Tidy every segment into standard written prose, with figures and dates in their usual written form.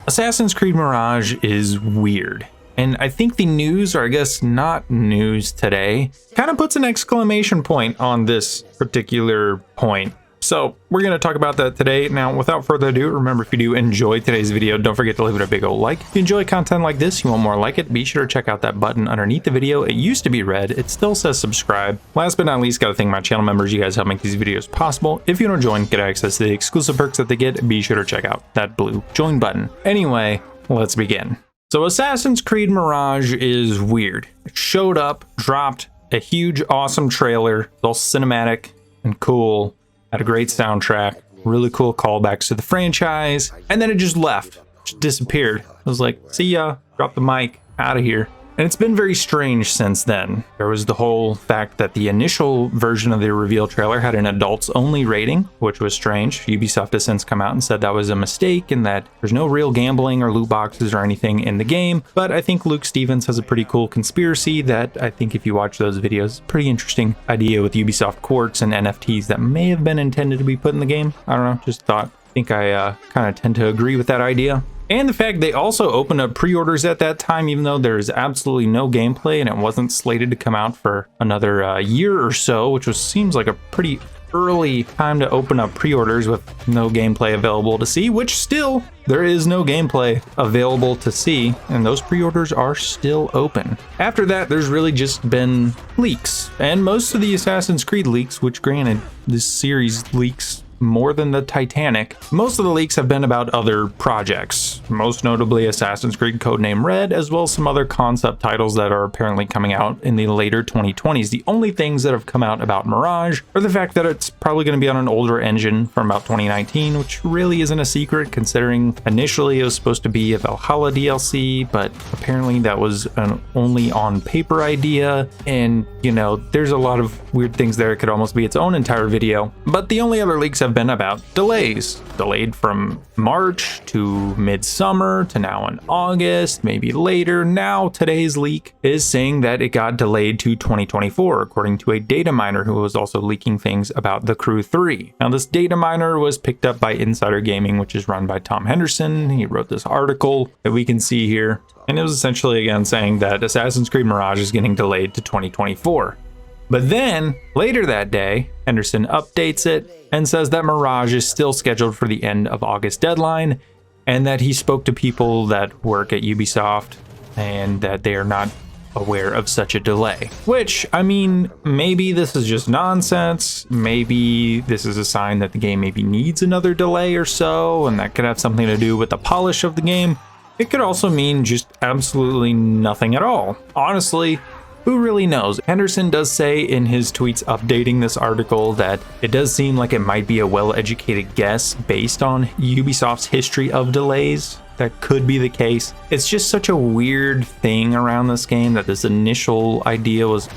Assassin's Creed Mirage is weird. And I think the news, or I guess not news today, kind of puts an exclamation point on this particular point. So we're going to talk about that today. Now, without further ado, remember, if you do enjoy today's video, don't forget to leave it a big old like. If you enjoy content like this, you want more like it, be sure to check out that button underneath the video. It used to be red. It still says subscribe. Last but not least, got to thank my channel members. You guys help make these videos possible. If you want to join, get access to the exclusive perks that they get, be sure to check out that blue join button. Anyway, let's begin. So Assassin's Creed Mirage is weird. It showed up, dropped a huge, awesome trailer, all cinematic and cool, had a great soundtrack, really cool callbacks to the franchise, and then it just left, just disappeared. I was like, see ya, drop the mic, out of here. And it's been very strange since then. There was the whole fact that the initial version of the reveal trailer had an adults only rating, which was strange. Ubisoft has since come out and said that was a mistake and that there's no real gambling or loot boxes or anything in the game. But I think Luke Stevens has a pretty cool conspiracy that I think if you watch those videos, pretty interesting idea with Ubisoft quartz and NFTs that may have been intended to be put in the game. I don't know, just thought. I think I kind of tend to agree with that idea. And the fact they also opened up pre-orders at that time, even though there's absolutely no gameplay and it wasn't slated to come out for another year or so, which seems like a pretty early time to open up pre-orders with no gameplay available to see, which still, there is no gameplay available to see, and those pre-orders are still open. After that, there's really just been leaks, and most of the Assassin's Creed leaks, which granted, this series leaks more than the Titanic. Most of the leaks have been about other projects, most notably Assassin's Creed Codename Red, as well as some other concept titles that are apparently coming out in the later 2020s. The only things that have come out about Mirage are the fact that it's probably going to be on an older engine from about 2019, which really isn't a secret considering initially it was supposed to be a Valhalla DLC, but apparently that was an only on paper idea, and you know, there's a lot of weird things there. It could almost be its own entire video. But the only other leaks have been about delays. Delayed from March to midsummer to now in August, maybe later. Now today's leak is saying that it got delayed to 2024, according to a data miner who was also leaking things about The Crew 3. Now this data miner was picked up by Insider Gaming, which is run by Tom Henderson. He wrote this article that we can see here, and it was essentially again saying that Assassin's Creed Mirage is getting delayed to 2024. But then, later that day, Henderson updates it and says that Mirage is still scheduled for the end of August deadline, and that he spoke to people that work at Ubisoft and that they are not aware of such a delay. Which, I mean, maybe this is just nonsense. Maybe this is a sign that the game maybe needs another delay or so, and that could have something to do with the polish of the game. It could also mean just absolutely nothing at all. Honestly, who really knows? Henderson does say in his tweets updating this article that it does seem like it might be a well-educated guess based on Ubisoft's history of delays. That could be the case. It's just such a weird thing around this game that this initial idea was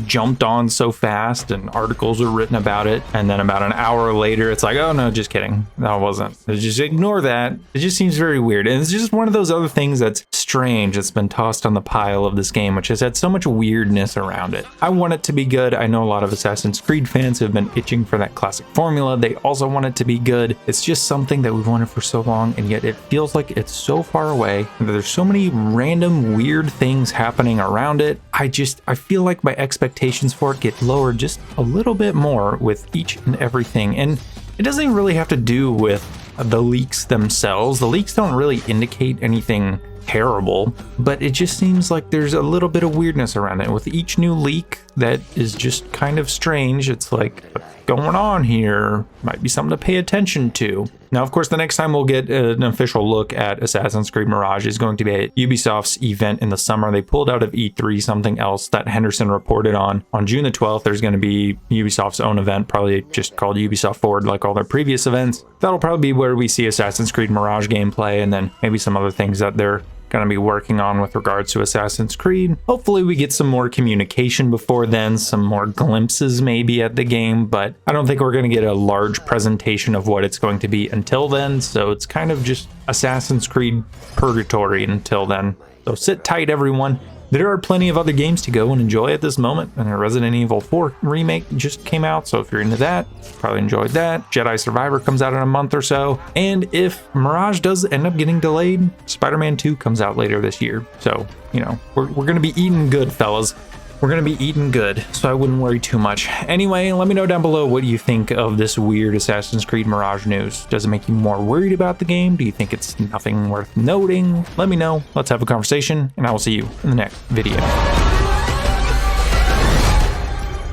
jumped on so fast and articles were written about it, and then about an hour later it's like, oh no, just kidding, that wasn't. Just ignore that. It just seems very weird, and it's just one of those other things that's strange that's been tossed on the pile of this game, which has had so much weirdness around it. I want it to be good. I know a lot of Assassin's Creed fans have been itching for that classic formula. They also want it to be good. It's just something that we've wanted for so long, and yet it feels like it's so far away, and there's so many random weird things happening around it. I feel like my expectations for it get lowered just a little bit more with each and everything, and it doesn't even really have to do with the leaks themselves. The leaks don't really indicate anything terrible, but it just seems like there's a little bit of weirdness around it. With each new leak that is just kind of strange, it's like, what's going on here? Might be something to pay attention to. Now, of course, the next time we'll get an official look at Assassin's Creed Mirage is going to be at Ubisoft's event in the summer. They pulled out of E3 something else that Henderson reported on. On June the 12th, there's going to be Ubisoft's own event, probably just called Ubisoft Forward like all their previous events. That'll probably be where we see Assassin's Creed Mirage gameplay and then maybe some other things that they're going to be working on with regards to Assassin's Creed. Hopefully we get some more communication before then, some more glimpses maybe at the game, but I don't think we're going to get a large presentation of what it's going to be until then, so it's kind of just Assassin's Creed purgatory until then. So sit tight, everyone. There are plenty of other games to go and enjoy at this moment, and a Resident Evil 4 remake just came out, so if you're into that, probably enjoyed that. Jedi Survivor comes out in a month or so, and if Mirage does end up getting delayed, Spider-Man 2 comes out later this year. So, you know, we're gonna be eating good, fellas. We're gonna be eating good, so I wouldn't worry too much. Anyway, let me know down below what you think of this weird Assassin's Creed Mirage news. Does it make you more worried about the game? Do you think it's nothing worth noting? Let me know. Let's have a conversation, and I will see you in the next video.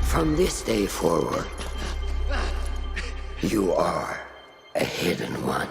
From this day forward, you are a hidden one.